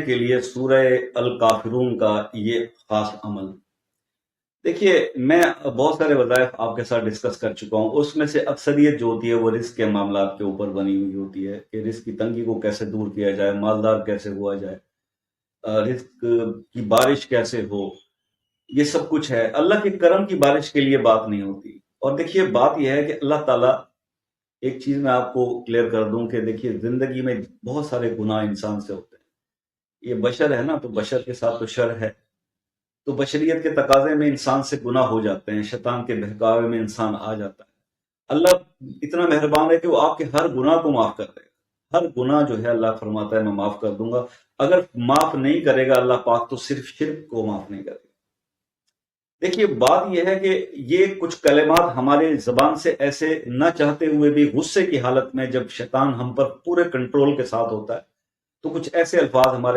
کے لیے سورہ الکافرون کا یہ خاص عمل؟ دیکھیے، میں بہت سارے وظائف آپ کے ساتھ ڈسکس کر چکا ہوں، اس میں سے اکثریت جو ہوتی ہے وہ رزق کے معاملات کے اوپر بنی ہوئی ہوتی ہے کہ رزق کی تنگی کو کیسے دور کیا جائے، مالدار کیسے ہوا جائے، رزق کی بارش کیسے ہو، یہ سب کچھ ہے۔ اللہ کے کرم کی بارش کے لیے بات نہیں ہوتی۔ اور دیکھیے، بات یہ ہے کہ اللہ تعالیٰ، ایک چیز میں آپ کو کلیئر کر دوں کہ دیکھیے، زندگی میں بہت سارے گناہ انسان سے ہوتے ہیں۔ یہ بشر ہے نا، تو بشر کے ساتھ تو شر ہے، تو بشریت کے تقاضے میں انسان سے گناہ ہو جاتے ہیں، شیطان کے بہکاوے میں انسان آ جاتا ہے۔ اللہ اتنا مہربان ہے کہ وہ آپ کے ہر گناہ کو معاف کر دے گا۔ ہر گناہ جو ہے اللہ فرماتا ہے میں معاف کر دوں گا۔ اگر معاف نہیں کرے گا اللہ پاک تو صرف شرک کو معاف نہیں کرے گا۔ دیکھیے، بات یہ ہے کہ یہ کچھ کلمات ہمارے زبان سے ایسے نہ چاہتے ہوئے بھی غصے کی حالت میں جب شیطان ہم پر پورے کنٹرول کے ساتھ ہوتا ہے تو کچھ ایسے الفاظ ہمارے